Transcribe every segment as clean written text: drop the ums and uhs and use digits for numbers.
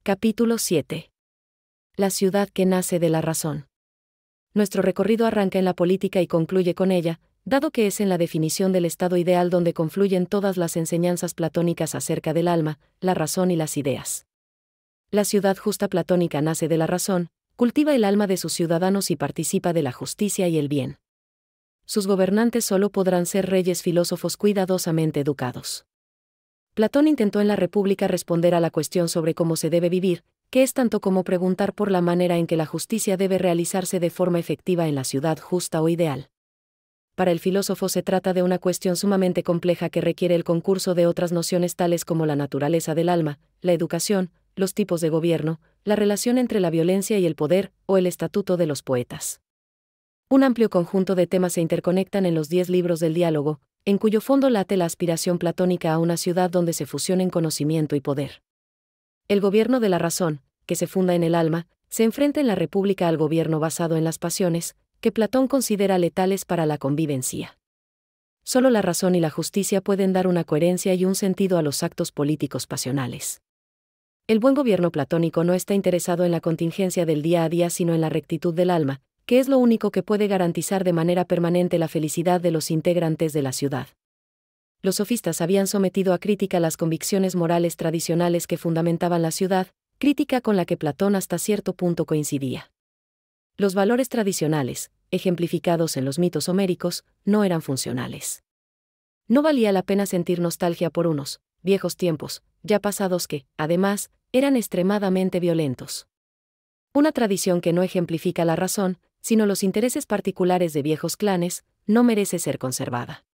Capítulo 7. La ciudad que nace de la razón. Nuestro recorrido arranca en la política y concluye con ella, dado que es en la definición del estado ideal donde confluyen todas las enseñanzas platónicas acerca del alma, la razón y las ideas. La ciudad justa platónica nace de la razón, cultiva el alma de sus ciudadanos y participa de la justicia y el bien. Sus gobernantes solo podrán ser reyes filósofos cuidadosamente educados. Platón intentó en la República responder a la cuestión sobre cómo se debe vivir, que es tanto como preguntar por la manera en que la justicia debe realizarse de forma efectiva en la ciudad justa o ideal. Para el filósofo se trata de una cuestión sumamente compleja que requiere el concurso de otras nociones tales como la naturaleza del alma, la educación, los tipos de gobierno, la relación entre la violencia y el poder, o el estatuto de los poetas. Un amplio conjunto de temas se interconectan en los 10 libros del diálogo, en cuyo fondo late la aspiración platónica a una ciudad donde se fusionen conocimiento y poder. El gobierno de la razón, que se funda en el alma, se enfrenta en la República al gobierno basado en las pasiones, que Platón considera letales para la convivencia. Solo la razón y la justicia pueden dar una coherencia y un sentido a los actos políticos pasionales. El buen gobierno platónico no está interesado en la contingencia del día a día sino en la rectitud del alma, que es lo único que puede garantizar de manera permanente la felicidad de los integrantes de la ciudad. Los sofistas habían sometido a crítica las convicciones morales tradicionales que fundamentaban la ciudad, crítica con la que Platón hasta cierto punto coincidía. Los valores tradicionales, ejemplificados en los mitos homéricos, no eran funcionales. No valía la pena sentir nostalgia por unos viejos tiempos, ya pasados que, además, eran extremadamente violentos. Una tradición que no ejemplifica la razón, sino los intereses particulares de viejos clanes, no merece ser conservada.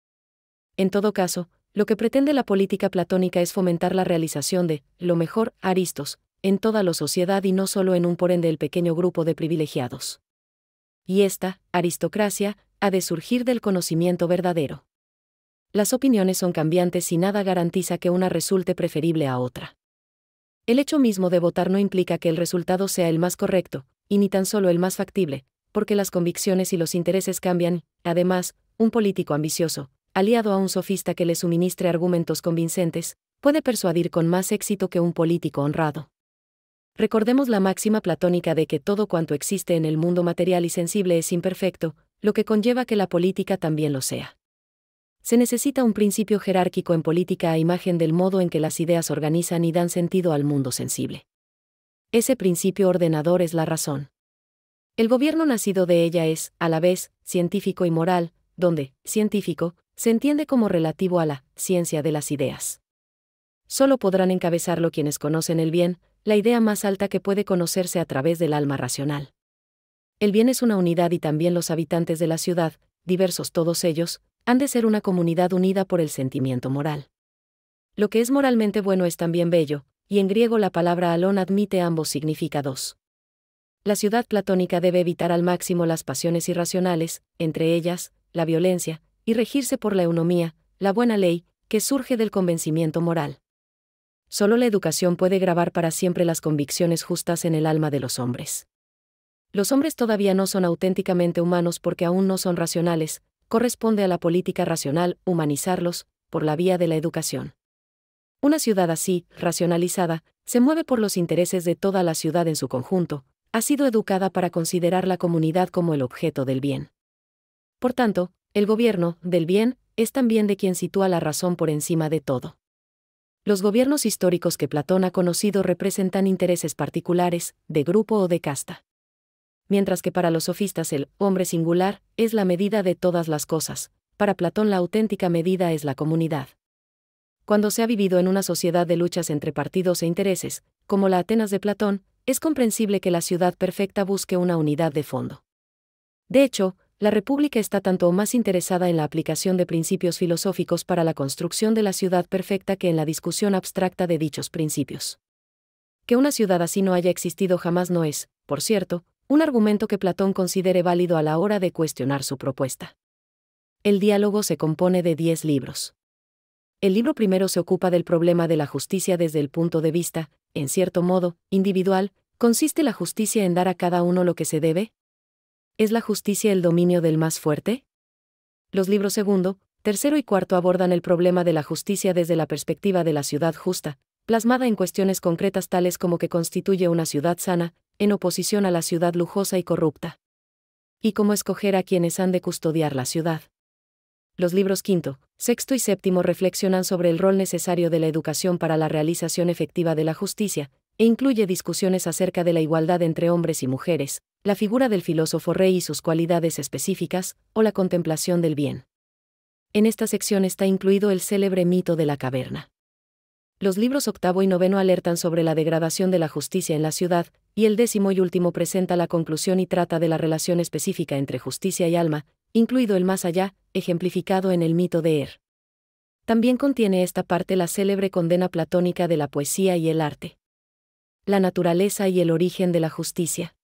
En todo caso, lo que pretende la política platónica es fomentar la realización de lo mejor, aristos, en toda la sociedad y no solo en un por ende el pequeño grupo de privilegiados. Y esta aristocracia ha de surgir del conocimiento verdadero. Las opiniones son cambiantes y nada garantiza que una resulte preferible a otra. El hecho mismo de votar no implica que el resultado sea el más correcto, y ni tan solo el más factible, porque las convicciones y los intereses cambian. Además, un político ambicioso, aliado a un sofista que le suministre argumentos convincentes, puede persuadir con más éxito que un político honrado. Recordemos la máxima platónica de que todo cuanto existe en el mundo material y sensible es imperfecto, lo que conlleva que la política también lo sea. Se necesita un principio jerárquico en política a imagen del modo en que las ideas organizan y dan sentido al mundo sensible. Ese principio ordenador es la razón. El gobierno nacido de ella es, a la vez, científico y moral, donde, científico, se entiende como relativo a la ciencia de las ideas. Solo podrán encabezarlo quienes conocen el bien, la idea más alta que puede conocerse a través del alma racional. El bien es una unidad y también los habitantes de la ciudad, diversos todos ellos, han de ser una comunidad unida por el sentimiento moral. Lo que es moralmente bueno es también bello, y en griego la palabra alón admite ambos significados. La ciudad platónica debe evitar al máximo las pasiones irracionales, entre ellas, la violencia, y regirse por la eunomía, la buena ley, que surge del convencimiento moral. Solo la educación puede grabar para siempre las convicciones justas en el alma de los hombres. Los hombres todavía no son auténticamente humanos porque aún no son racionales, corresponde a la política racional humanizarlos, por la vía de la educación. Una ciudad así, racionalizada, se mueve por los intereses de toda la ciudad en su conjunto, ha sido educada para considerar la comunidad como el objeto del bien. Por tanto, el gobierno del bien es también de quien sitúa la razón por encima de todo. Los gobiernos históricos que Platón ha conocido representan intereses particulares, de grupo o de casta. Mientras que para los sofistas el hombre singular es la medida de todas las cosas, para Platón la auténtica medida es la comunidad. Cuando se ha vivido en una sociedad de luchas entre partidos e intereses, como la Atenas de Platón, es comprensible que la ciudad perfecta busque una unidad de fondo. De hecho, la República está tanto o más interesada en la aplicación de principios filosóficos para la construcción de la ciudad perfecta que en la discusión abstracta de dichos principios. Que una ciudad así no haya existido jamás no es, por cierto, un argumento que Platón considere válido a la hora de cuestionar su propuesta. El diálogo se compone de 10 libros. El libro primero se ocupa del problema de la justicia desde el punto de vista, en cierto modo, individual. ¿Consiste la justicia en dar a cada uno lo que se debe? ¿Es la justicia el dominio del más fuerte? Los libros segundo, tercero y cuarto abordan el problema de la justicia desde la perspectiva de la ciudad justa, plasmada en cuestiones concretas tales como que constituye una ciudad sana, en oposición a la ciudad lujosa y corrupta. Y cómo escoger a quienes han de custodiar la ciudad. Los libros quinto, sexto y séptimo reflexionan sobre el rol necesario de la educación para la realización efectiva de la justicia, e incluye discusiones acerca de la igualdad entre hombres y mujeres, la figura del filósofo rey y sus cualidades específicas, o la contemplación del bien. En esta sección está incluido el célebre mito de la caverna. Los libros octavo y noveno alertan sobre la degradación de la justicia en la ciudad, y el décimo y último presenta la conclusión y trata de la relación específica entre justicia y alma, incluido el más allá, ejemplificado en el mito de También contiene esta parte la célebre condena platónica de la poesía y el arte. La naturaleza y el origen de la justicia.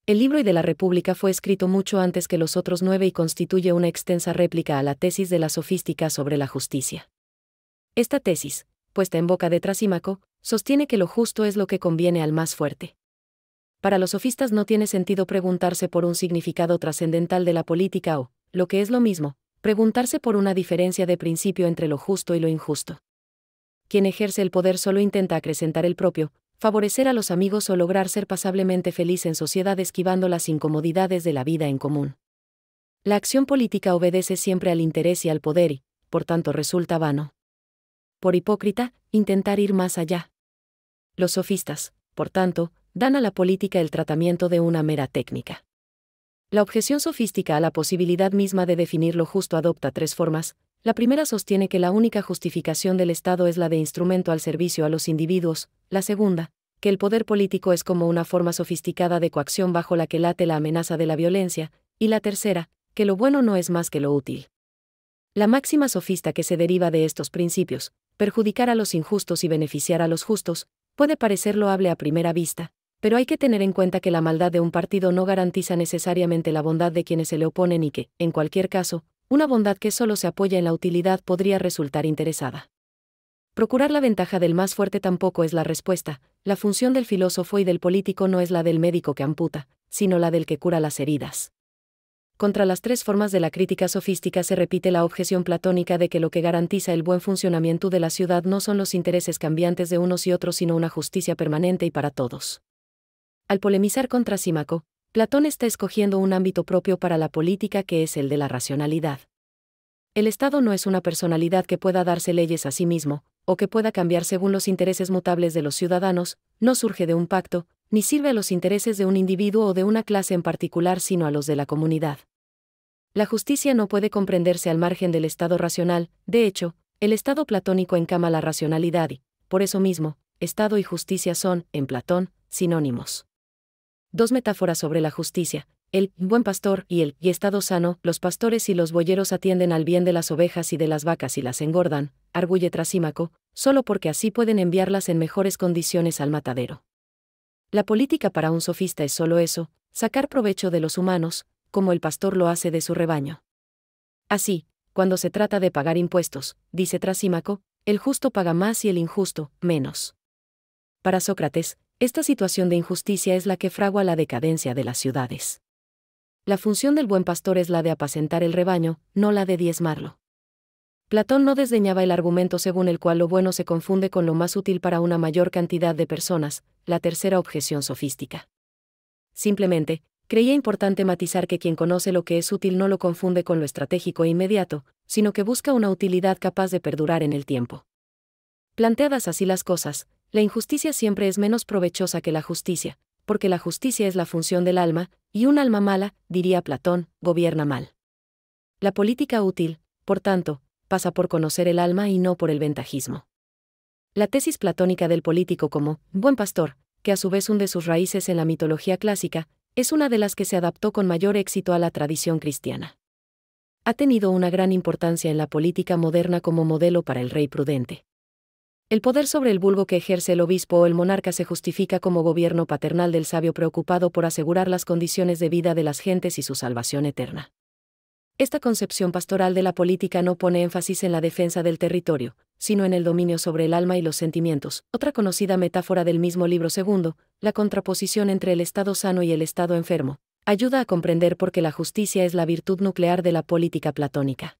El libro y de la República fue escrito mucho antes que los otros 9 y constituye una extensa réplica a la tesis de la sofística sobre la justicia. Esta tesis, puesta en boca de Trasímaco, sostiene que lo justo es lo que conviene al más fuerte. Para los sofistas no tiene sentido preguntarse por un significado trascendental de la política o, lo que es lo mismo, preguntarse por una diferencia de principio entre lo justo y lo injusto. Quien ejerce el poder solo intenta acrecentar el propio, favorecer a los amigos o lograr ser pasablemente feliz en sociedad esquivando las incomodidades de la vida en común. La acción política obedece siempre al interés y al poder y, por tanto, resulta vano. Por hipócrita, intentar ir más allá. Los sofistas, por tanto, dan a la política el tratamiento de una mera técnica. La objeción sofística a la posibilidad misma de definir lo justo adopta 3 formas. La primera sostiene que la única justificación del Estado es la de instrumento al servicio a los individuos, la segunda, que el poder político es como una forma sofisticada de coacción bajo la que late la amenaza de la violencia, y la tercera, que lo bueno no es más que lo útil. La máxima sofista que se deriva de estos principios, perjudicar a los injustos y beneficiar a los justos, puede parecer loable a primera vista, pero hay que tener en cuenta que la maldad de un partido no garantiza necesariamente la bondad de quienes se le oponen y que, en cualquier caso, una bondad que solo se apoya en la utilidad podría resultar interesada. Procurar la ventaja del más fuerte tampoco es la respuesta. La función del filósofo y del político no es la del médico que amputa, sino la del que cura las heridas. Contra las 3 formas de la crítica sofística se repite la objeción platónica de que lo que garantiza el buen funcionamiento de la ciudad no son los intereses cambiantes de unos y otros sino una justicia permanente y para todos. Al polemizar contra Símaco, Platón está escogiendo un ámbito propio para la política que es el de la racionalidad. El Estado no es una personalidad que pueda darse leyes a sí mismo, o que pueda cambiar según los intereses mutables de los ciudadanos, no surge de un pacto, ni sirve a los intereses de un individuo o de una clase en particular sino a los de la comunidad. La justicia no puede comprenderse al margen del Estado racional, de hecho, el Estado platónico encama la racionalidad y, por eso mismo, Estado y justicia son, en Platón, sinónimos. 2 metáforas sobre la justicia, el buen pastor y el estado sano. Los pastores y los boyeros atienden al bien de las ovejas y de las vacas y las engordan, arguye Trasímaco, solo porque así pueden enviarlas en mejores condiciones al matadero. La política para un sofista es solo eso, sacar provecho de los humanos, como el pastor lo hace de su rebaño. Así, cuando se trata de pagar impuestos, dice Trasímaco, el justo paga más y el injusto, menos. Para Sócrates, esta situación de injusticia es la que fragua la decadencia de las ciudades. La función del buen pastor es la de apacentar el rebaño, no la de diezmarlo. Platón no desdeñaba el argumento según el cual lo bueno se confunde con lo más útil para una mayor cantidad de personas, la tercera objeción sofística. Simplemente, creía importante matizar que quien conoce lo que es útil no lo confunde con lo estratégico e inmediato, sino que busca una utilidad capaz de perdurar en el tiempo. Planteadas así las cosas, la injusticia siempre es menos provechosa que la justicia, porque la justicia es la función del alma, y un alma mala, diría Platón, gobierna mal. La política útil, por tanto, pasa por conocer el alma y no por el ventajismo. La tesis platónica del político como buen pastor, que a su vez hunde sus raíces en la mitología clásica, es una de las que se adaptó con mayor éxito a la tradición cristiana. Ha tenido una gran importancia en la política moderna como modelo para el rey prudente. El poder sobre el vulgo que ejerce el obispo o el monarca se justifica como gobierno paternal del sabio preocupado por asegurar las condiciones de vida de las gentes y su salvación eterna. Esta concepción pastoral de la política no pone énfasis en la defensa del territorio, sino en el dominio sobre el alma y los sentimientos. Otra conocida metáfora del mismo libro segundo, la contraposición entre el estado sano y el estado enfermo, ayuda a comprender por qué la justicia es la virtud nuclear de la política platónica.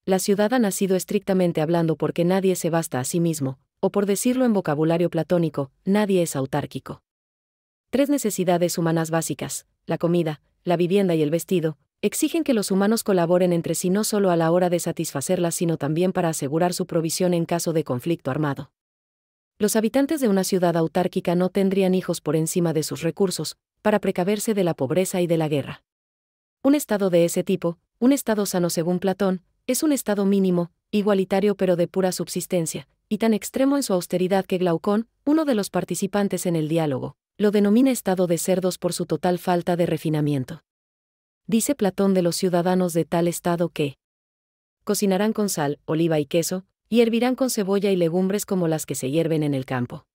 La ciudad ha nacido estrictamente hablando porque nadie se basta a sí mismo, o por decirlo en vocabulario platónico, nadie es autárquico. 3 necesidades humanas básicas, la comida, la vivienda y el vestido, exigen que los humanos colaboren entre sí no solo a la hora de satisfacerlas sino también para asegurar su provisión en caso de conflicto armado. Los habitantes de una ciudad autárquica no tendrían hijos por encima de sus recursos, para precaverse de la pobreza y de la guerra. Un estado de ese tipo, un estado sano según Platón, es un estado mínimo, igualitario pero de pura subsistencia, y tan extremo en su austeridad que Glaucón, uno de los participantes en el diálogo, lo denomina estado de cerdos por su total falta de refinamiento. Dice Platón de los ciudadanos de tal estado que cocinarán con sal, oliva y queso, y hervirán con cebolla y legumbres como las que se hierven en el campo.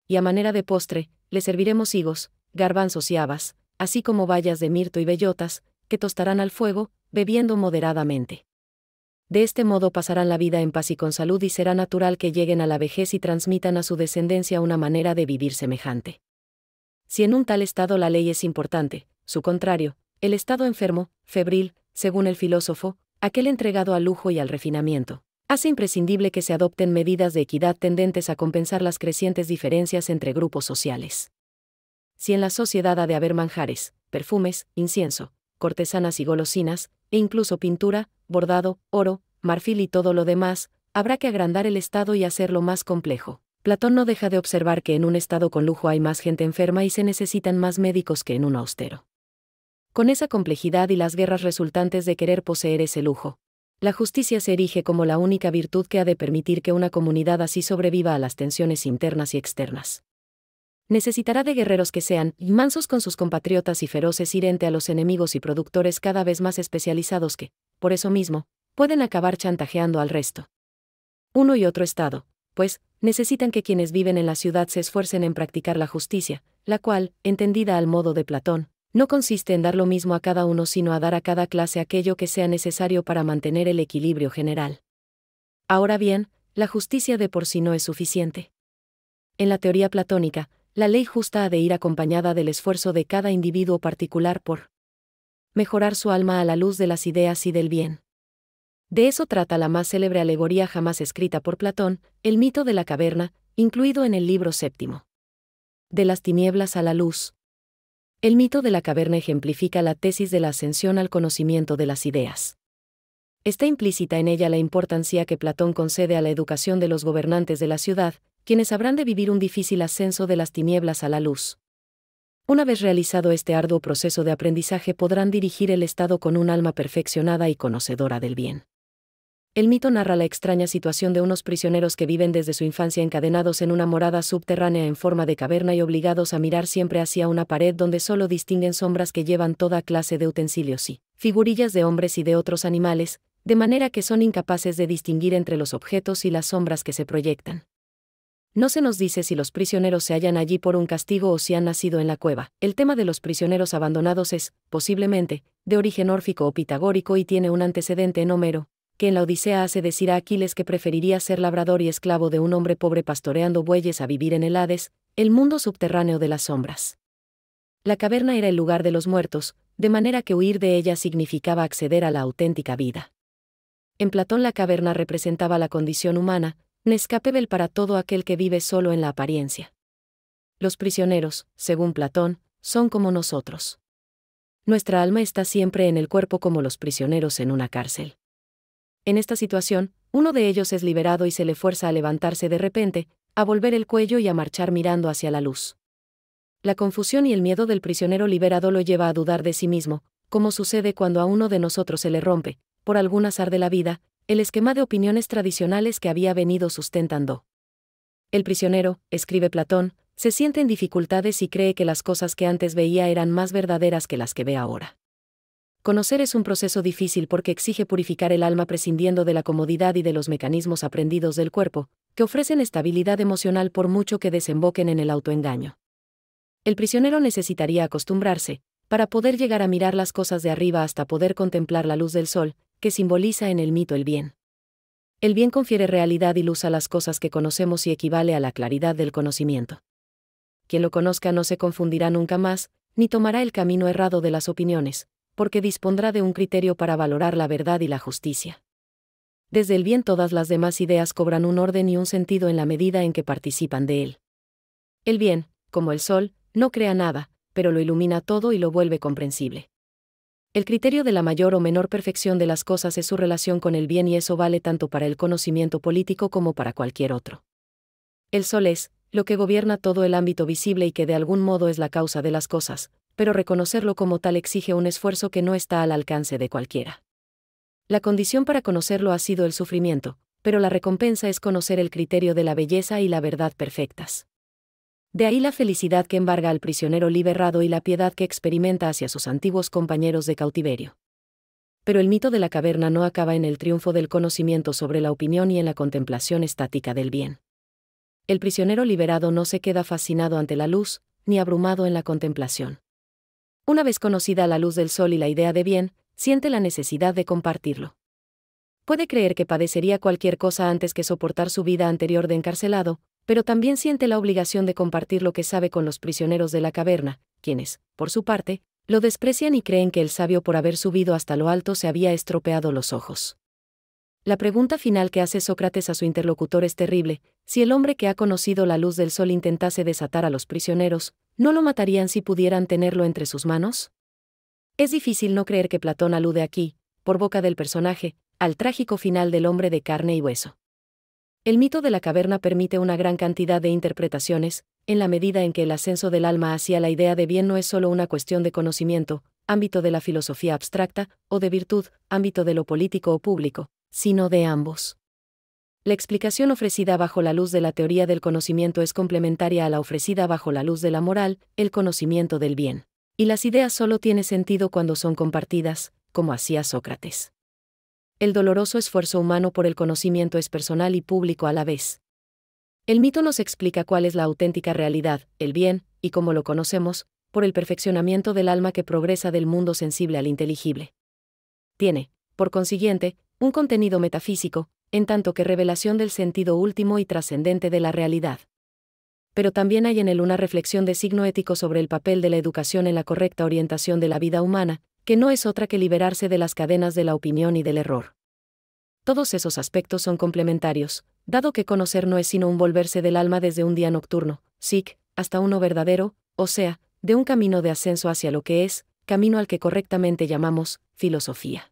Y a manera de postre, les serviremos higos, garbanzos y habas, así como bayas de mirto y bellotas, que tostarán al fuego, bebiendo moderadamente. De este modo pasarán la vida en paz y con salud y será natural que lleguen a la vejez y transmitan a su descendencia una manera de vivir semejante. Si en un tal estado la ley es importante, su contrario, el estado enfermo, febril, según el filósofo, aquel entregado al lujo y al refinamiento, hace imprescindible que se adopten medidas de equidad tendentes a compensar las crecientes diferencias entre grupos sociales. Si en la sociedad ha de haber manjares, perfumes, incienso, cortesanas y golosinas, e incluso pintura, bordado, oro, marfil y todo lo demás, habrá que agrandar el estado y hacerlo más complejo. Platón no deja de observar que en un estado con lujo hay más gente enferma y se necesitan más médicos que en uno austero. Con esa complejidad y las guerras resultantes de querer poseer ese lujo, la justicia se erige como la única virtud que ha de permitir que una comunidad así sobreviva a las tensiones internas y externas. Necesitará de guerreros que sean mansos con sus compatriotas y feroces irente a los enemigos y productores cada vez más especializados que, por eso mismo, pueden acabar chantajeando al resto. Uno y otro estado, pues, necesitan que quienes viven en la ciudad se esfuercen en practicar la justicia, la cual, entendida al modo de Platón, no consiste en dar lo mismo a cada uno sino a dar a cada clase aquello que sea necesario para mantener el equilibrio general. Ahora bien, la justicia de por sí no es suficiente. En la teoría platónica, la ley justa ha de ir acompañada del esfuerzo de cada individuo particular por mejorar su alma a la luz de las ideas y del bien. De eso trata la más célebre alegoría jamás escrita por Platón, el mito de la caverna, incluido en el libro séptimo. De las tinieblas a la luz. El mito de la caverna ejemplifica la tesis de la ascensión al conocimiento de las ideas. Está implícita en ella la importancia que Platón concede a la educación de los gobernantes de la ciudad, quienes habrán de vivir un difícil ascenso de las tinieblas a la luz. Una vez realizado este arduo proceso de aprendizaje podrán dirigir el Estado con un alma perfeccionada y conocedora del bien. El mito narra la extraña situación de unos prisioneros que viven desde su infancia encadenados en una morada subterránea en forma de caverna y obligados a mirar siempre hacia una pared donde solo distinguen sombras que llevan toda clase de utensilios y figurillas de hombres y de otros animales, de manera que son incapaces de distinguir entre los objetos y las sombras que se proyectan. No se nos dice si los prisioneros se hallan allí por un castigo o si han nacido en la cueva. El tema de los prisioneros abandonados es, posiblemente, de origen órfico o pitagórico y tiene un antecedente en Homero, que en la Odisea hace decir a Aquiles que preferiría ser labrador y esclavo de un hombre pobre pastoreando bueyes a vivir en el Hades, el mundo subterráneo de las sombras. La caverna era el lugar de los muertos, de manera que huir de ella significaba acceder a la auténtica vida. En Platón la caverna representaba la condición humana, un escape para todo aquel que vive solo en la apariencia. Los prisioneros, según Platón, son como nosotros. Nuestra alma está siempre en el cuerpo como los prisioneros en una cárcel. En esta situación, uno de ellos es liberado y se le fuerza a levantarse de repente, a volver el cuello y a marchar mirando hacia la luz. La confusión y el miedo del prisionero liberado lo lleva a dudar de sí mismo, como sucede cuando a uno de nosotros se le rompe, por algún azar de la vida, el esquema de opiniones tradicionales que había venido sustentando. El prisionero, escribe Platón, se siente en dificultades y cree que las cosas que antes veía eran más verdaderas que las que ve ahora. Conocer es un proceso difícil porque exige purificar el alma prescindiendo de la comodidad y de los mecanismos aprendidos del cuerpo, que ofrecen estabilidad emocional por mucho que desemboquen en el autoengaño. El prisionero necesitaría acostumbrarse, para poder llegar a mirar las cosas de arriba hasta poder contemplar la luz del sol, que simboliza en el mito el bien. El bien confiere realidad y luz a las cosas que conocemos y equivale a la claridad del conocimiento. Quien lo conozca no se confundirá nunca más, ni tomará el camino errado de las opiniones, porque dispondrá de un criterio para valorar la verdad y la justicia. Desde el bien todas las demás ideas cobran un orden y un sentido en la medida en que participan de él. El bien, como el sol, no crea nada, pero lo ilumina todo y lo vuelve comprensible. El criterio de la mayor o menor perfección de las cosas es su relación con el bien y eso vale tanto para el conocimiento político como para cualquier otro. El sol es lo que gobierna todo el ámbito visible y que de algún modo es la causa de las cosas, pero reconocerlo como tal exige un esfuerzo que no está al alcance de cualquiera. La condición para conocerlo ha sido el sufrimiento, pero la recompensa es conocer el criterio de la belleza y la verdad perfectas. De ahí la felicidad que embarga al prisionero liberado y la piedad que experimenta hacia sus antiguos compañeros de cautiverio. Pero el mito de la caverna no acaba en el triunfo del conocimiento sobre la opinión y en la contemplación estática del bien. El prisionero liberado no se queda fascinado ante la luz, ni abrumado en la contemplación. Una vez conocida la luz del sol y la idea de bien, siente la necesidad de compartirlo. Puede creer que padecería cualquier cosa antes que soportar su vida anterior de encarcelado, pero también siente la obligación de compartir lo que sabe con los prisioneros de la caverna, quienes, por su parte, lo desprecian y creen que el sabio por haber subido hasta lo alto se había estropeado los ojos. La pregunta final que hace Sócrates a su interlocutor es terrible: si el hombre que ha conocido la luz del sol intentase desatar a los prisioneros, ¿no lo matarían si pudieran tenerlo entre sus manos? Es difícil no creer que Platón alude aquí, por boca del personaje, al trágico final del hombre de carne y hueso. El mito de la caverna permite una gran cantidad de interpretaciones, en la medida en que el ascenso del alma hacia la idea de bien no es solo una cuestión de conocimiento, ámbito de la filosofía abstracta, o de virtud, ámbito de lo político o público, sino de ambos. La explicación ofrecida bajo la luz de la teoría del conocimiento es complementaria a la ofrecida bajo la luz de la moral, el conocimiento del bien. Y las ideas solo tienen sentido cuando son compartidas, como hacía Sócrates. El doloroso esfuerzo humano por el conocimiento es personal y público a la vez. El mito nos explica cuál es la auténtica realidad, el bien, y cómo lo conocemos, por el perfeccionamiento del alma que progresa del mundo sensible al inteligible. Tiene, por consiguiente, un contenido metafísico, en tanto que revelación del sentido último y trascendente de la realidad. Pero también hay en él una reflexión de signo ético sobre el papel de la educación en la correcta orientación de la vida humana, que no es otra que liberarse de las cadenas de la opinión y del error. Todos esos aspectos son complementarios, dado que conocer no es sino un volverse del alma desde un día nocturno, sic, hasta uno verdadero, o sea, de un camino de ascenso hacia lo que es, camino al que correctamente llamamos filosofía.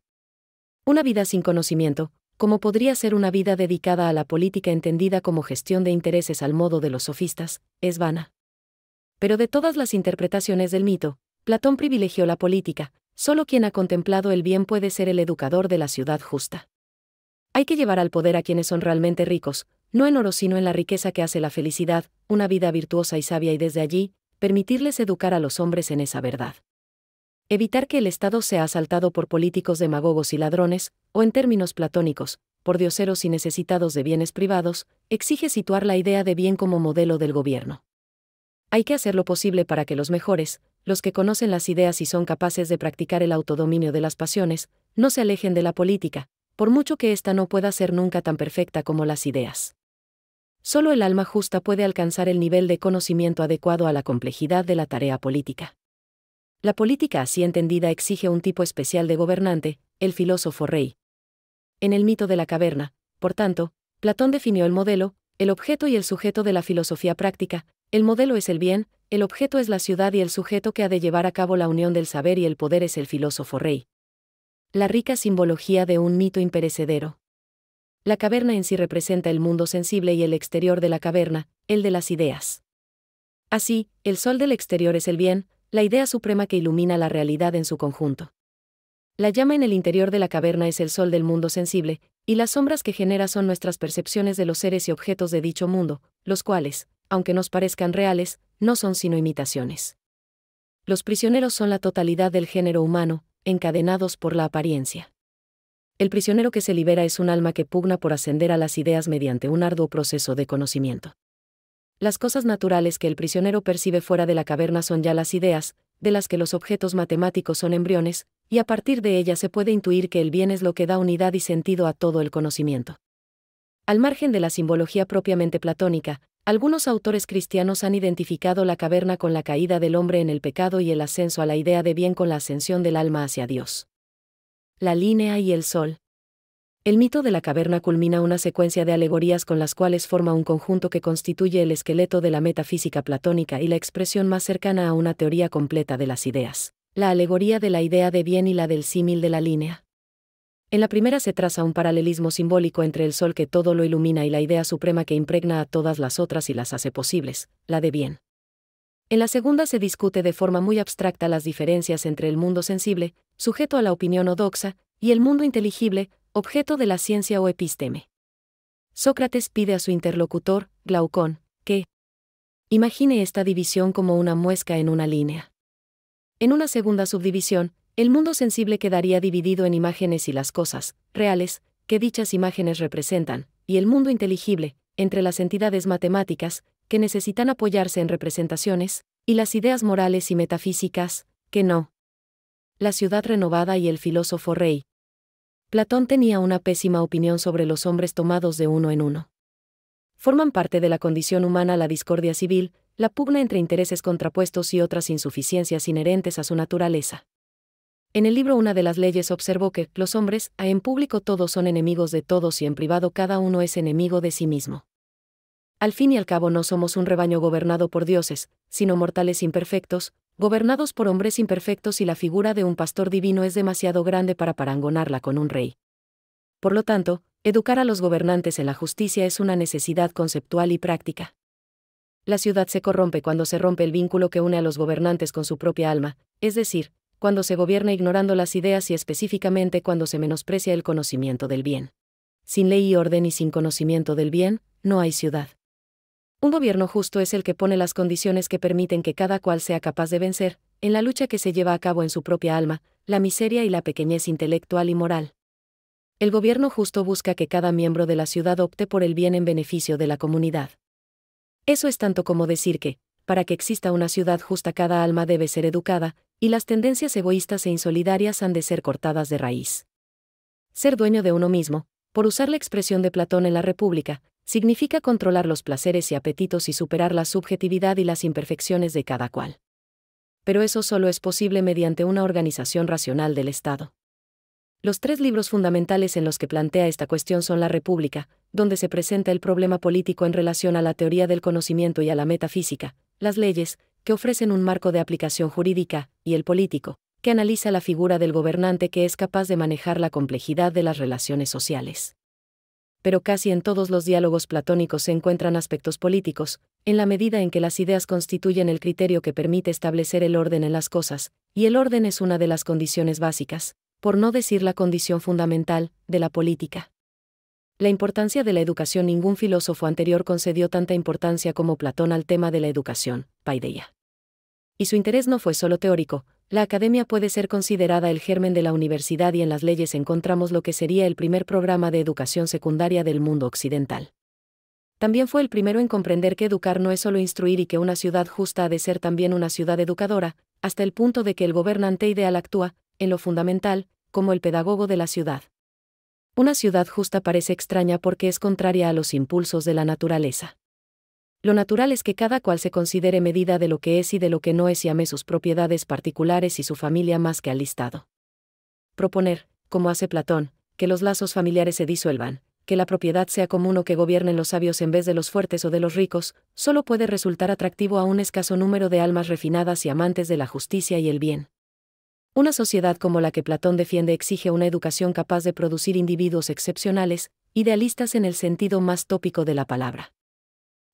Una vida sin conocimiento, como podría ser una vida dedicada a la política entendida como gestión de intereses al modo de los sofistas, es vana. Pero de todas las interpretaciones del mito, Platón privilegió la política. Solo quien ha contemplado el bien puede ser el educador de la ciudad justa. Hay que llevar al poder a quienes son realmente ricos, no en oro sino en la riqueza que hace la felicidad, una vida virtuosa y sabia, y desde allí, permitirles educar a los hombres en esa verdad. Evitar que el Estado sea asaltado por políticos demagogos y ladrones, o en términos platónicos, por dioseros y necesitados de bienes privados, exige situar la idea de bien como modelo del gobierno. Hay que hacer lo posible para que los mejores, los que conocen las ideas y son capaces de practicar el autodominio de las pasiones, no se alejen de la política, por mucho que ésta no pueda ser nunca tan perfecta como las ideas. Solo el alma justa puede alcanzar el nivel de conocimiento adecuado a la complejidad de la tarea política. La política así entendida exige un tipo especial de gobernante, el filósofo rey. En el mito de la caverna, por tanto, Platón definió el modelo, el objeto y el sujeto de la filosofía práctica. El modelo es el bien, el objeto es la ciudad y el sujeto que ha de llevar a cabo la unión del saber y el poder es el filósofo rey. La rica simbología de un mito imperecedero. La caverna en sí representa el mundo sensible y el exterior de la caverna, el de las ideas. Así, el sol del exterior es el bien, la idea suprema que ilumina la realidad en su conjunto. La llama en el interior de la caverna es el sol del mundo sensible, y las sombras que genera son nuestras percepciones de los seres y objetos de dicho mundo, los cuales, aunque nos parezcan reales, no son sino imitaciones. Los prisioneros son la totalidad del género humano, encadenados por la apariencia. El prisionero que se libera es un alma que pugna por ascender a las ideas mediante un arduo proceso de conocimiento. Las cosas naturales que el prisionero percibe fuera de la caverna son ya las ideas, de las que los objetos matemáticos son embriones, y a partir de ellas se puede intuir que el bien es lo que da unidad y sentido a todo el conocimiento. Al margen de la simbología propiamente platónica, algunos autores cristianos han identificado la caverna con la caída del hombre en el pecado y el ascenso a la idea de bien con la ascensión del alma hacia Dios. La línea y el sol. El mito de la caverna culmina una secuencia de alegorías con las cuales forma un conjunto que constituye el esqueleto de la metafísica platónica y la expresión más cercana a una teoría completa de las ideas, la alegoría de la idea de bien y la del símil de la línea. En la primera se traza un paralelismo simbólico entre el sol que todo lo ilumina y la idea suprema que impregna a todas las otras y las hace posibles, la de bien. En la segunda se discute de forma muy abstracta las diferencias entre el mundo sensible, sujeto a la opinión o doxa, y el mundo inteligible, objeto de la ciencia o episteme. Sócrates pide a su interlocutor, Glaucón, que imagine esta división como una muesca en una línea. En una segunda subdivisión, el mundo sensible quedaría dividido en imágenes y las cosas reales que dichas imágenes representan, y el mundo inteligible, entre las entidades matemáticas, que necesitan apoyarse en representaciones, y las ideas morales y metafísicas, que no. La ciudad renovada y el filósofo rey. Platón tenía una pésima opinión sobre los hombres tomados de uno en uno. Forman parte de la condición humana la discordia civil, la pugna entre intereses contrapuestos y otras insuficiencias inherentes a su naturaleza. En el libro Una de las leyes observó que los hombres, en público todos son enemigos de todos y en privado cada uno es enemigo de sí mismo. Al fin y al cabo no somos un rebaño gobernado por dioses, sino mortales imperfectos, gobernados por hombres imperfectos y la figura de un pastor divino es demasiado grande para parangonarla con un rey. Por lo tanto, educar a los gobernantes en la justicia es una necesidad conceptual y práctica. La ciudad se corrompe cuando se rompe el vínculo que une a los gobernantes con su propia alma, es decir, cuando se gobierna ignorando las ideas y específicamente cuando se menosprecia el conocimiento del bien. Sin ley y orden y sin conocimiento del bien, no hay ciudad. Un gobierno justo es el que pone las condiciones que permiten que cada cual sea capaz de vencer, en la lucha que se lleva a cabo en su propia alma, la miseria y la pequeñez intelectual y moral. El gobierno justo busca que cada miembro de la ciudad opte por el bien en beneficio de la comunidad. Eso es tanto como decir que, para que exista una ciudad justa cada alma debe ser educada, y las tendencias egoístas e insolidarias han de ser cortadas de raíz. Ser dueño de uno mismo, por usar la expresión de Platón en la República, significa controlar los placeres y apetitos y superar la subjetividad y las imperfecciones de cada cual. Pero eso solo es posible mediante una organización racional del Estado. Los 3 libros fundamentales en los que plantea esta cuestión son La República, donde se presenta el problema político en relación a la teoría del conocimiento y a la metafísica, Las Leyes, que ofrecen un marco de aplicación jurídica, y El Político, que analiza la figura del gobernante que es capaz de manejar la complejidad de las relaciones sociales. Pero casi en todos los diálogos platónicos se encuentran aspectos políticos, en la medida en que las ideas constituyen el criterio que permite establecer el orden en las cosas, y el orden es una de las condiciones básicas, por no decir la condición fundamental, de la política. La importancia de la educación. Ningún filósofo anterior concedió tanta importancia como Platón al tema de la educación, paideia. Y su interés no fue solo teórico. La academia puede ser considerada el germen de la universidad y en las leyes encontramos lo que sería el primer programa de educación secundaria del mundo occidental. También fue el primero en comprender que educar no es solo instruir y que una ciudad justa ha de ser también una ciudad educadora, hasta el punto de que el gobernante ideal actúa, en lo fundamental, como el pedagogo de la ciudad. Una ciudad justa parece extraña porque es contraria a los impulsos de la naturaleza. Lo natural es que cada cual se considere medida de lo que es y de lo que no es y ame sus propiedades particulares y su familia más que al listado. Proponer, como hace Platón, que los lazos familiares se disuelvan, que la propiedad sea común o que gobiernen los sabios en vez de los fuertes o de los ricos, solo puede resultar atractivo a un escaso número de almas refinadas y amantes de la justicia y el bien. Una sociedad como la que Platón defiende exige una educación capaz de producir individuos excepcionales, idealistas en el sentido más tópico de la palabra.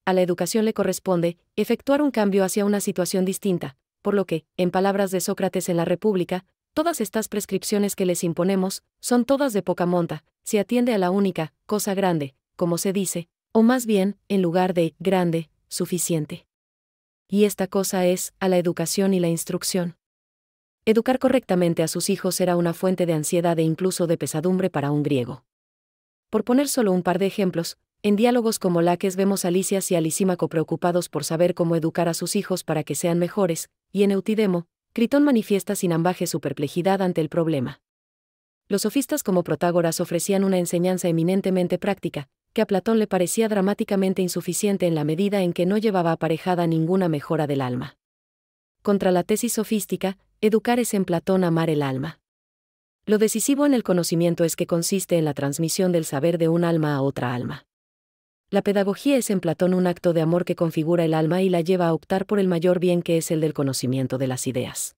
A la educación le corresponde efectuar un cambio hacia una situación distinta, por lo que, en palabras de Sócrates en la República, todas estas prescripciones que les imponemos son todas de poca monta, si atiende a la única cosa grande, como se dice, o más bien, en lugar de grande, suficiente. Y esta cosa es, a la educación y la instrucción. Educar correctamente a sus hijos era una fuente de ansiedad e incluso de pesadumbre para un griego. Por poner solo un par de ejemplos, en diálogos como Laques vemos a Lisias y a Lisímaco preocupados por saber cómo educar a sus hijos para que sean mejores, y en Eutidemo, Critón manifiesta sin ambaje su perplejidad ante el problema. Los sofistas como Protágoras ofrecían una enseñanza eminentemente práctica, que a Platón le parecía dramáticamente insuficiente en la medida en que no llevaba aparejada ninguna mejora del alma. Contra la tesis sofística, educar es en Platón amar el alma. Lo decisivo en el conocimiento es que consiste en la transmisión del saber de un alma a otra alma. La pedagogía es en Platón un acto de amor que configura el alma y la lleva a optar por el mayor bien, que es el del conocimiento de las ideas.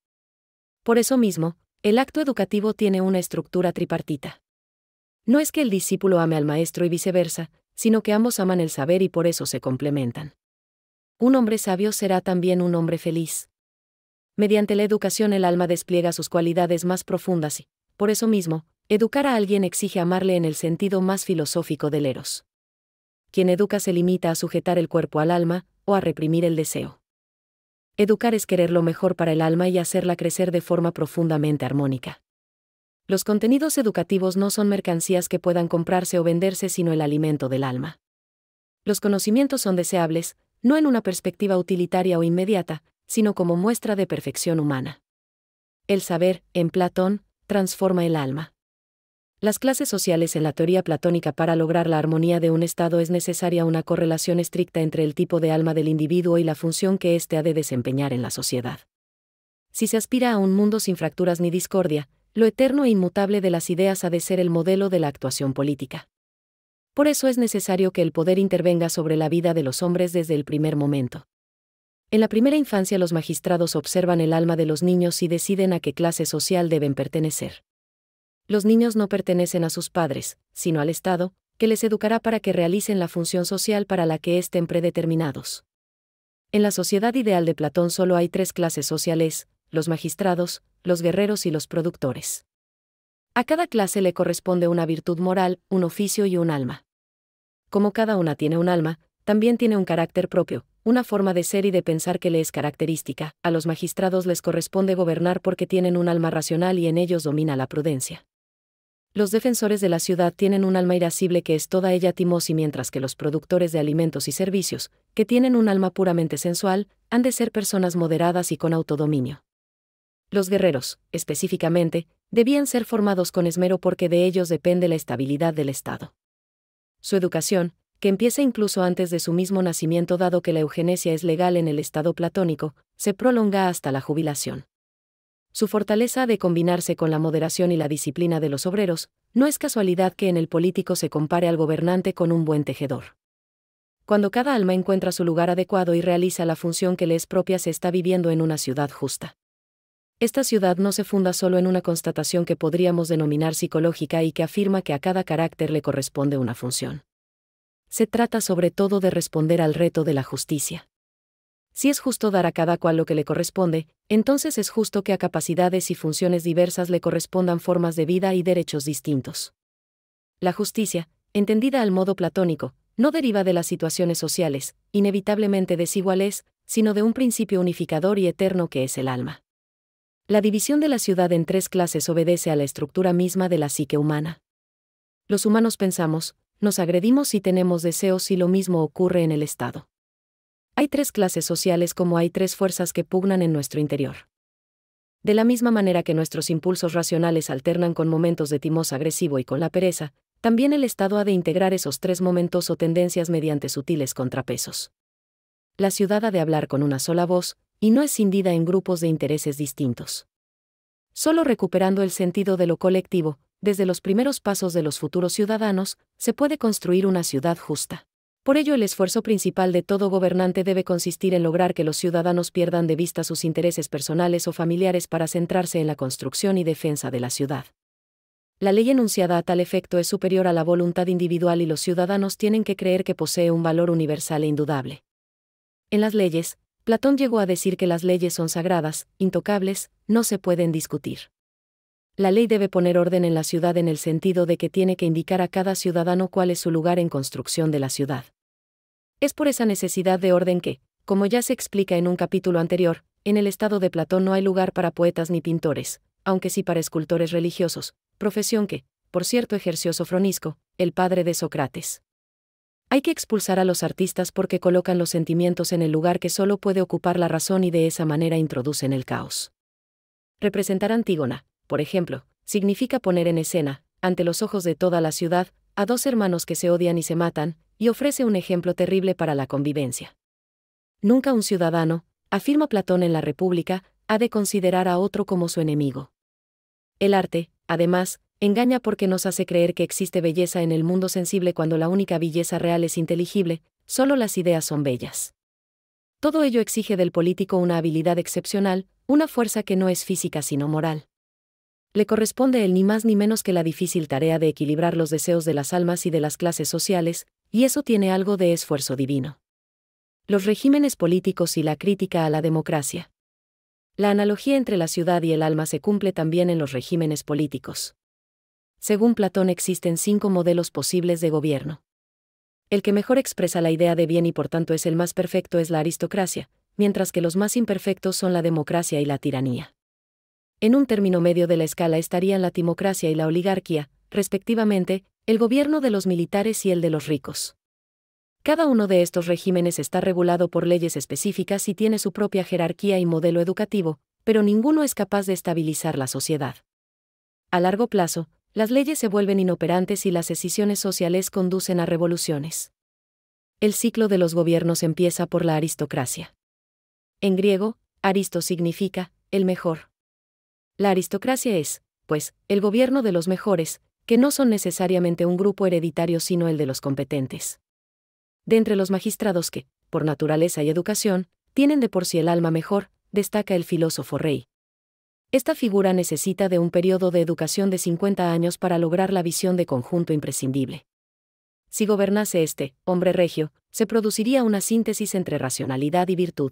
Por eso mismo, el acto educativo tiene una estructura tripartita. No es que el discípulo ame al maestro y viceversa, sino que ambos aman el saber y por eso se complementan. Un hombre sabio será también un hombre feliz. Mediante la educación el alma despliega sus cualidades más profundas y, por eso mismo, educar a alguien exige amarle en el sentido más filosófico del eros. Quien educa se limita a sujetar el cuerpo al alma, o a reprimir el deseo. Educar es querer lo mejor para el alma y hacerla crecer de forma profundamente armónica. Los contenidos educativos no son mercancías que puedan comprarse o venderse, sino el alimento del alma. Los conocimientos son deseables, no en una perspectiva utilitaria o inmediata, sino como muestra de perfección humana. El saber, en Platón, transforma el alma. Las clases sociales en la teoría platónica. Para lograr la armonía de un estado es necesaria una correlación estricta entre el tipo de alma del individuo y la función que éste ha de desempeñar en la sociedad. Si se aspira a un mundo sin fracturas ni discordia, lo eterno e inmutable de las ideas ha de ser el modelo de la actuación política. Por eso es necesario que el poder intervenga sobre la vida de los hombres desde el primer momento. En la primera infancia los magistrados observan el alma de los niños y deciden a qué clase social deben pertenecer. Los niños no pertenecen a sus padres, sino al Estado, que les educará para que realicen la función social para la que estén predeterminados. En la sociedad ideal de Platón solo hay tres clases sociales: los magistrados, los guerreros y los productores. A cada clase le corresponde una virtud moral, un oficio y un alma. Como cada una tiene un alma, también tiene un carácter propio, una forma de ser y de pensar que le es característica. A los magistrados les corresponde gobernar porque tienen un alma racional y en ellos domina la prudencia. Los defensores de la ciudad tienen un alma irascible que es toda ella timos, y mientras que los productores de alimentos y servicios, que tienen un alma puramente sensual, han de ser personas moderadas y con autodominio. Los guerreros, específicamente, debían ser formados con esmero porque de ellos depende la estabilidad del Estado. Su educación, que empieza incluso antes de su mismo nacimiento dado que la eugenesia es legal en el Estado platónico, se prolonga hasta la jubilación. Su fortaleza ha de combinarse con la moderación y la disciplina de los obreros. No es casualidad que en el político se compare al gobernante con un buen tejedor. Cuando cada alma encuentra su lugar adecuado y realiza la función que le es propia, se está viviendo en una ciudad justa. Esta ciudad no se funda solo en una constatación que podríamos denominar psicológica y que afirma que a cada carácter le corresponde una función. Se trata sobre todo de responder al reto de la justicia. Si es justo dar a cada cual lo que le corresponde, entonces es justo que a capacidades y funciones diversas le correspondan formas de vida y derechos distintos. La justicia, entendida al modo platónico, no deriva de las situaciones sociales, inevitablemente desiguales, sino de un principio unificador y eterno que es el alma. La división de la ciudad en tres clases obedece a la estructura misma de la psique humana. Los humanos pensamos, nos agredimos y tenemos deseos, y lo mismo ocurre en el Estado. Hay tres clases sociales como hay tres fuerzas que pugnan en nuestro interior. De la misma manera que nuestros impulsos racionales alternan con momentos de timos agresivo y con la pereza, también el Estado ha de integrar esos tres momentos o tendencias mediante sutiles contrapesos. La ciudad ha de hablar con una sola voz, y no escindida en grupos de intereses distintos. Solo recuperando el sentido de lo colectivo, desde los primeros pasos de los futuros ciudadanos, se puede construir una ciudad justa. Por ello, el esfuerzo principal de todo gobernante debe consistir en lograr que los ciudadanos pierdan de vista sus intereses personales o familiares para centrarse en la construcción y defensa de la ciudad. La ley enunciada a tal efecto es superior a la voluntad individual y los ciudadanos tienen que creer que posee un valor universal e indudable. En las leyes, Platón llegó a decir que las leyes son sagradas, intocables, no se pueden discutir. La ley debe poner orden en la ciudad en el sentido de que tiene que indicar a cada ciudadano cuál es su lugar en construcción de la ciudad. Es por esa necesidad de orden que, como ya se explica en un capítulo anterior, en el estado de Platón no hay lugar para poetas ni pintores, aunque sí para escultores religiosos, profesión que, por cierto, ejerció Sofronisco, el padre de Sócrates. Hay que expulsar a los artistas porque colocan los sentimientos en el lugar que solo puede ocupar la razón y de esa manera introducen el caos. Representar Antígona, por ejemplo, significa poner en escena, ante los ojos de toda la ciudad, a dos hermanos que se odian y se matan, y ofrece un ejemplo terrible para la convivencia. Nunca un ciudadano, afirma Platón en la República, ha de considerar a otro como su enemigo. El arte, además, engaña porque nos hace creer que existe belleza en el mundo sensible cuando la única belleza real es inteligible, solo las ideas son bellas. Todo ello exige del político una habilidad excepcional, una fuerza que no es física sino moral. Le corresponde él ni más ni menos que la difícil tarea de equilibrar los deseos de las almas y de las clases sociales, y eso tiene algo de esfuerzo divino. Los regímenes políticos y la crítica a la democracia. La analogía entre la ciudad y el alma se cumple también en los regímenes políticos. Según Platón existen 5 modelos posibles de gobierno. El que mejor expresa la idea de bien y por tanto es el más perfecto es la aristocracia, mientras que los más imperfectos son la democracia y la tiranía. En un término medio de la escala estarían la timocracia y la oligarquía, respectivamente, el gobierno de los militares y el de los ricos. Cada uno de estos regímenes está regulado por leyes específicas y tiene su propia jerarquía y modelo educativo, pero ninguno es capaz de estabilizar la sociedad. A largo plazo, las leyes se vuelven inoperantes y las escisiones sociales conducen a revoluciones. El ciclo de los gobiernos empieza por la aristocracia. En griego, aristo significa el mejor. La aristocracia es, pues, el gobierno de los mejores, que no son necesariamente un grupo hereditario sino el de los competentes. De entre los magistrados que, por naturaleza y educación, tienen de por sí el alma mejor, destaca el filósofo rey. Esta figura necesita de un periodo de educación de 50 años para lograr la visión de conjunto imprescindible. Si gobernase este hombre regio, se produciría una síntesis entre racionalidad y virtud.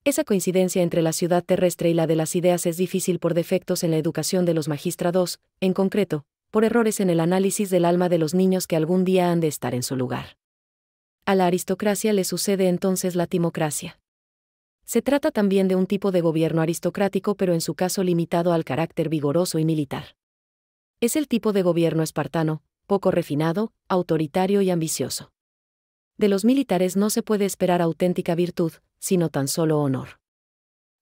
Esa coincidencia entre la ciudad terrestre y la de las ideas es difícil por defectos en la educación de los magistrados, en concreto, por errores en el análisis del alma de los niños que algún día han de estar en su lugar. A la aristocracia le sucede entonces la timocracia. Se trata también de un tipo de gobierno aristocrático pero en su caso limitado al carácter vigoroso y militar. Es el tipo de gobierno espartano, poco refinado, autoritario y ambicioso. De los militares no se puede esperar auténtica virtud, sino tan solo honor.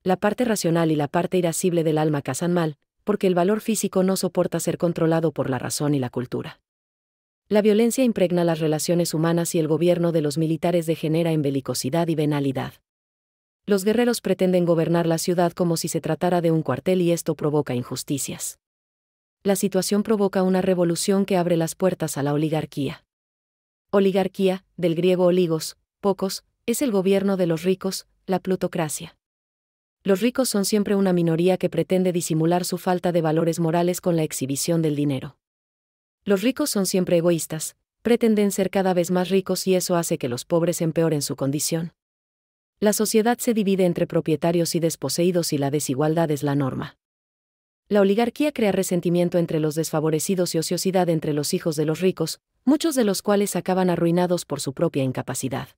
La parte racional y la parte irascible del alma casan mal, porque el valor físico no soporta ser controlado por la razón y la cultura. La violencia impregna las relaciones humanas y el gobierno de los militares degenera en belicosidad y venalidad. Los guerreros pretenden gobernar la ciudad como si se tratara de un cuartel y esto provoca injusticias. La situación provoca una revolución que abre las puertas a la oligarquía. Oligarquía, del griego oligos, pocos, es el gobierno de los ricos, la plutocracia. Los ricos son siempre una minoría que pretende disimular su falta de valores morales con la exhibición del dinero. Los ricos son siempre egoístas, pretenden ser cada vez más ricos y eso hace que los pobres empeoren su condición. La sociedad se divide entre propietarios y desposeídos y la desigualdad es la norma. La oligarquía crea resentimiento entre los desfavorecidos y ociosidad entre los hijos de los ricos, muchos de los cuales acaban arruinados por su propia incapacidad.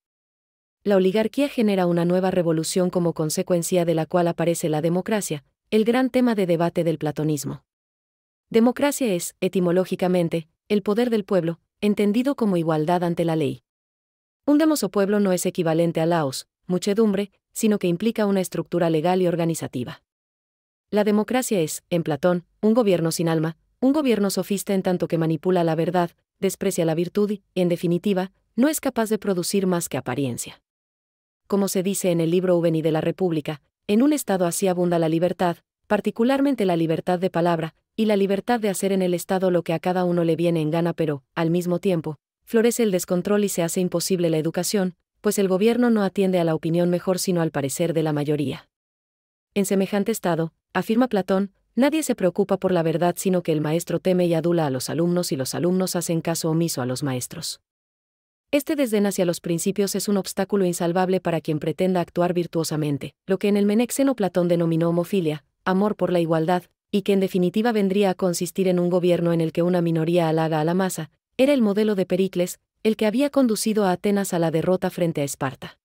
La oligarquía genera una nueva revolución como consecuencia de la cual aparece la democracia, el gran tema de debate del platonismo. Democracia es, etimológicamente, el poder del pueblo, entendido como igualdad ante la ley. Un demos o pueblo no es equivalente a laos, muchedumbre, sino que implica una estructura legal y organizativa. La democracia es, en Platón, un gobierno sin alma, un gobierno sofista en tanto que manipula la verdad, desprecia la virtud y, en definitiva, no es capaz de producir más que apariencia. Como se dice en el libro Uveni de la República, en un estado así abunda la libertad, particularmente la libertad de palabra, y la libertad de hacer en el Estado lo que a cada uno le viene en gana pero, al mismo tiempo, florece el descontrol y se hace imposible la educación, pues el gobierno no atiende a la opinión mejor sino al parecer de la mayoría. En semejante estado, afirma Platón, nadie se preocupa por la verdad sino que el maestro teme y adula a los alumnos y los alumnos hacen caso omiso a los maestros. Este desdén hacia los principios es un obstáculo insalvable para quien pretenda actuar virtuosamente, lo que en el Menexeno Platón denominó homofilia, amor por la igualdad, y que en definitiva vendría a consistir en un gobierno en el que una minoría halaga a la masa, era el modelo de Pericles, el que había conducido a Atenas a la derrota frente a Esparta.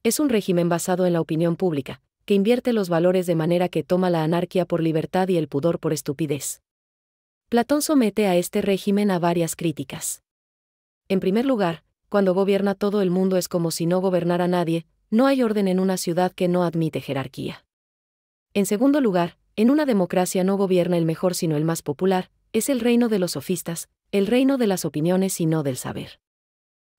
Es un régimen basado en la opinión pública, que invierte los valores de manera que toma la anarquía por libertad y el pudor por estupidez. Platón somete a este régimen a varias críticas. En primer lugar, cuando gobierna todo el mundo es como si no gobernara nadie, no hay orden en una ciudad que no admite jerarquía. En segundo lugar, en una democracia no gobierna el mejor sino el más popular, es el reino de los sofistas, el reino de las opiniones y no del saber.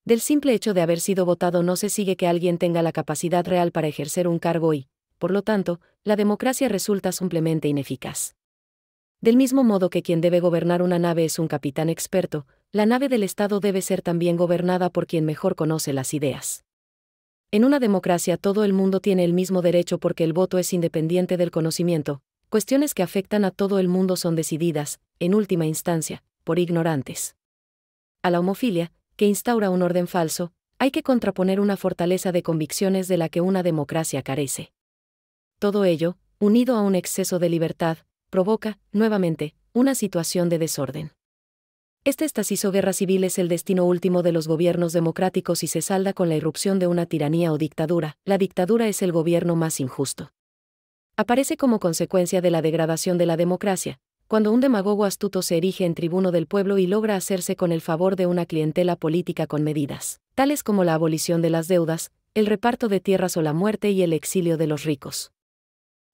Del simple hecho de haber sido votado no se sigue que alguien tenga la capacidad real para ejercer un cargo y, por lo tanto, la democracia resulta simplemente ineficaz. Del mismo modo que quien debe gobernar una nave es un capitán experto, la nave del Estado debe ser también gobernada por quien mejor conoce las ideas. En una democracia todo el mundo tiene el mismo derecho porque el voto es independiente del conocimiento. Cuestiones que afectan a todo el mundo son decididas, en última instancia, por ignorantes. A la homofilia, que instaura un orden falso, hay que contraponer una fortaleza de convicciones de la que una democracia carece. Todo ello, unido a un exceso de libertad, provoca, nuevamente, una situación de desorden. Este estasis o guerra civil es el destino último de los gobiernos democráticos y se salda con la irrupción de una tiranía o dictadura. La dictadura es el gobierno más injusto. Aparece como consecuencia de la degradación de la democracia, cuando un demagogo astuto se erige en tribuno del pueblo y logra hacerse con el favor de una clientela política con medidas, tales como la abolición de las deudas, el reparto de tierras o la muerte y el exilio de los ricos.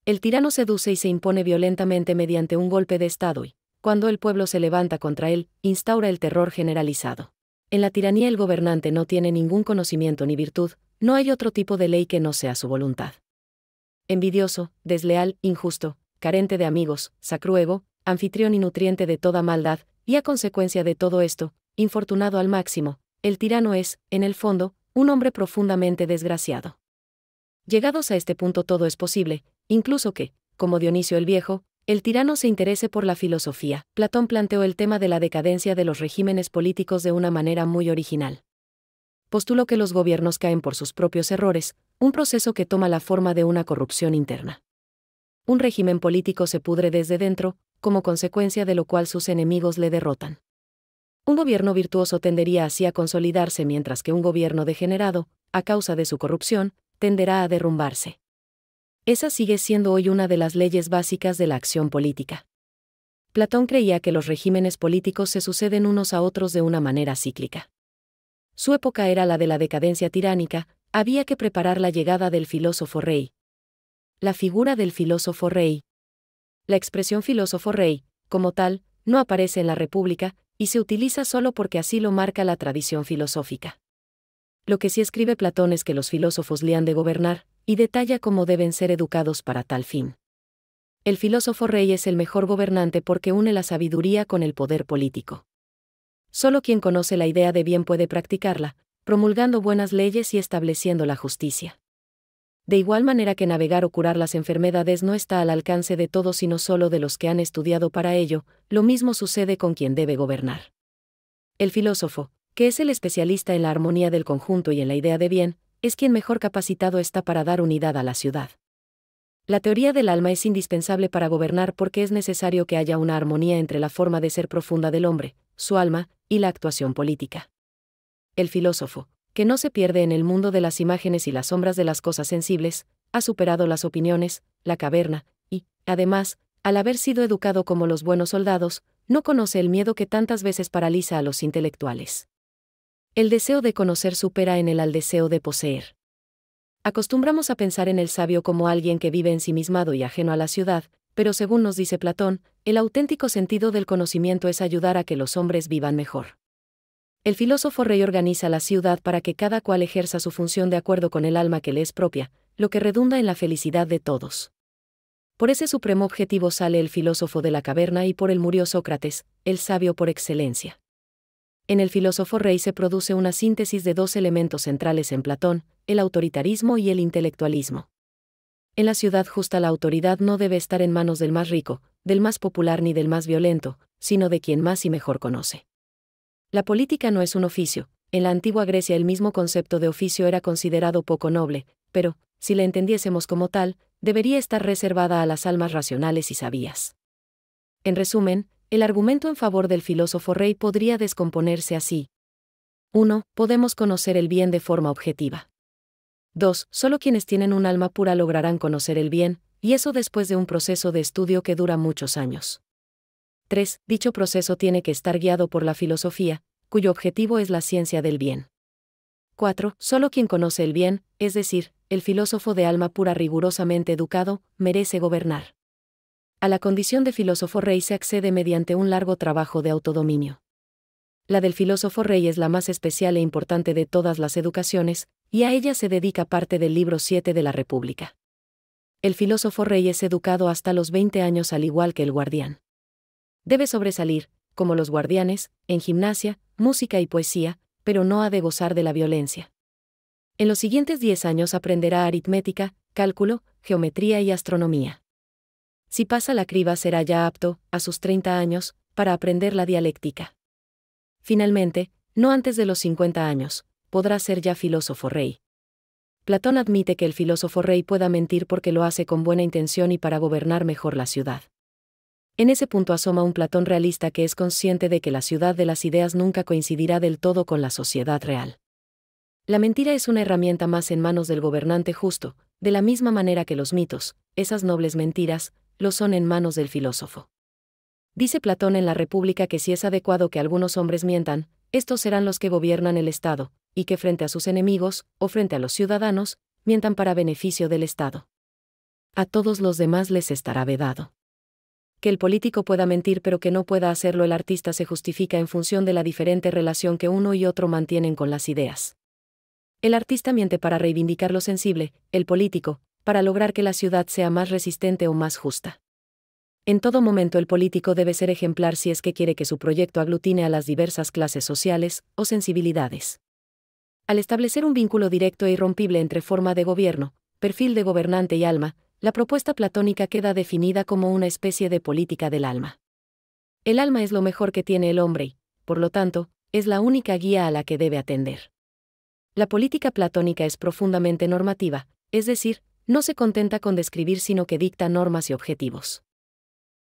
El tirano seduce y se impone violentamente mediante un golpe de Estado y, cuando el pueblo se levanta contra él, instaura el terror generalizado. En la tiranía el gobernante no tiene ningún conocimiento ni virtud, no hay otro tipo de ley que no sea su voluntad. Envidioso, desleal, injusto, carente de amigos, sacruego, anfitrión y nutriente de toda maldad, y a consecuencia de todo esto, infortunado al máximo, el tirano es, en el fondo, un hombre profundamente desgraciado. Llegados a este punto todo es posible, incluso que, como Dionisio el Viejo, el tirano se interese por la filosofía. Platón planteó el tema de la decadencia de los regímenes políticos de una manera muy original. Postuló que los gobiernos caen por sus propios errores, un proceso que toma la forma de una corrupción interna. Un régimen político se pudre desde dentro, como consecuencia de lo cual sus enemigos le derrotan. Un gobierno virtuoso tendería así a consolidarse mientras que un gobierno degenerado, a causa de su corrupción, tenderá a derrumbarse. Esa sigue siendo hoy una de las leyes básicas de la acción política. Platón creía que los regímenes políticos se suceden unos a otros de una manera cíclica. Su época era la de la decadencia tiránica, había que preparar la llegada del filósofo rey. La figura del filósofo rey. La expresión filósofo rey, como tal, no aparece en la República, y se utiliza solo porque así lo marca la tradición filosófica. Lo que sí escribe Platón es que los filósofos le han de gobernar, y detalla cómo deben ser educados para tal fin. El filósofo rey es el mejor gobernante porque une la sabiduría con el poder político. Solo quien conoce la idea de bien puede practicarla, promulgando buenas leyes y estableciendo la justicia. De igual manera que navegar o curar las enfermedades no está al alcance de todos sino solo de los que han estudiado para ello, lo mismo sucede con quien debe gobernar. El filósofo, que es el especialista en la armonía del conjunto y en la idea de bien, es quien mejor capacitado está para dar unidad a la ciudad. La teoría del alma es indispensable para gobernar porque es necesario que haya una armonía entre la forma de ser profunda del hombre, su alma, y la actuación política. El filósofo, que no se pierde en el mundo de las imágenes y las sombras de las cosas sensibles, ha superado las opiniones, la caverna, y, además, al haber sido educado como los buenos soldados, no conoce el miedo que tantas veces paraliza a los intelectuales. El deseo de conocer supera en él al deseo de poseer. Acostumbramos a pensar en el sabio como alguien que vive ensimismado y ajeno a la ciudad, pero según nos dice Platón, el auténtico sentido del conocimiento es ayudar a que los hombres vivan mejor. El filósofo rey organiza la ciudad para que cada cual ejerza su función de acuerdo con el alma que le es propia, lo que redunda en la felicidad de todos. Por ese supremo objetivo sale el filósofo de la caverna y por él murió Sócrates, el sabio por excelencia. En el filósofo rey se produce una síntesis de dos elementos centrales en Platón, el autoritarismo y el intelectualismo. En la ciudad justa la autoridad no debe estar en manos del más rico, del más popular ni del más violento, sino de quien más y mejor conoce. La política no es un oficio. En la antigua Grecia el mismo concepto de oficio era considerado poco noble, pero, si la entendiésemos como tal, debería estar reservada a las almas racionales y sabias. En resumen, el argumento en favor del filósofo rey podría descomponerse así. 1. Podemos conocer el bien de forma objetiva. 2. Solo quienes tienen un alma pura lograrán conocer el bien, y eso después de un proceso de estudio que dura muchos años. 3. Dicho proceso tiene que estar guiado por la filosofía, cuyo objetivo es la ciencia del bien. 4. Solo quien conoce el bien, es decir, el filósofo de alma pura rigurosamente educado, merece gobernar. A la condición de filósofo rey se accede mediante un largo trabajo de autodominio. La del filósofo rey es la más especial e importante de todas las educaciones, y a ella se dedica parte del libro 7 de la República. El filósofo rey es educado hasta los 20 años al igual que el guardián. Debe sobresalir, como los guardianes, en gimnasia, música y poesía, pero no ha de gozar de la violencia. En los siguientes 10 años aprenderá aritmética, cálculo, geometría y astronomía. Si pasa la criba será ya apto, a sus 30 años, para aprender la dialéctica. Finalmente, no antes de los 50 años, podrá ser ya filósofo rey. Platón admite que el filósofo rey pueda mentir porque lo hace con buena intención y para gobernar mejor la ciudad. En ese punto asoma un Platón realista que es consciente de que la ciudad de las ideas nunca coincidirá del todo con la sociedad real. La mentira es una herramienta más en manos del gobernante justo, de la misma manera que los mitos, esas nobles mentiras, lo son en manos del filósofo. Dice Platón en la República que si es adecuado que algunos hombres mientan, estos serán los que gobiernan el Estado, y que frente a sus enemigos, o frente a los ciudadanos, mientan para beneficio del Estado. A todos los demás les estará vedado. Que el político pueda mentir pero que no pueda hacerlo el artista se justifica en función de la diferente relación que uno y otro mantienen con las ideas. El artista miente para reivindicar lo sensible, el político, para lograr que la ciudad sea más resistente o más justa. En todo momento el político debe ser ejemplar si es que quiere que su proyecto aglutine a las diversas clases sociales o sensibilidades. Al establecer un vínculo directo e irrompible entre forma de gobierno, perfil de gobernante y alma, la propuesta platónica queda definida como una especie de política del alma. El alma es lo mejor que tiene el hombre y, por lo tanto, es la única guía a la que debe atender. La política platónica es profundamente normativa, es decir, no se contenta con describir sino que dicta normas y objetivos.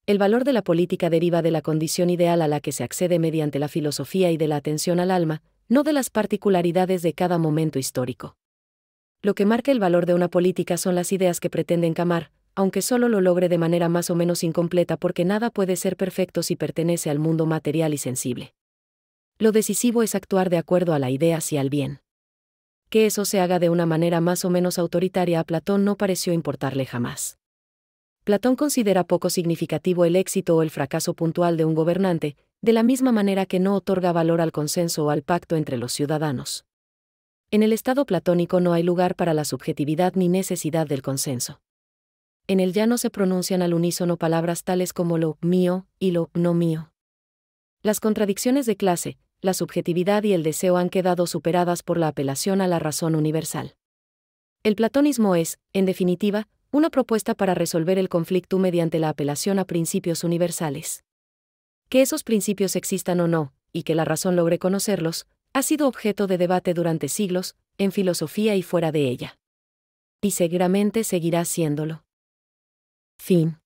El valor de la política deriva de la condición ideal a la que se accede mediante la filosofía y de la atención al alma, no de las particularidades de cada momento histórico. Lo que marca el valor de una política son las ideas que pretenden camar, aunque solo lo logre de manera más o menos incompleta porque nada puede ser perfecto si pertenece al mundo material y sensible. Lo decisivo es actuar de acuerdo a la idea y al bien. Que eso se haga de una manera más o menos autoritaria a Platón no pareció importarle jamás. Platón considera poco significativo el éxito o el fracaso puntual de un gobernante, de la misma manera que no otorga valor al consenso o al pacto entre los ciudadanos. En el estado platónico no hay lugar para la subjetividad ni necesidad del consenso. En él ya no se pronuncian al unísono palabras tales como lo mío y lo no mío. Las contradicciones de clase, la subjetividad y el deseo han quedado superadas por la apelación a la razón universal. El platonismo es, en definitiva, una propuesta para resolver el conflicto mediante la apelación a principios universales. Que esos principios existan o no, y que la razón logre conocerlos, ha sido objeto de debate durante siglos, en filosofía y fuera de ella. Y seguramente seguirá siéndolo. Fin.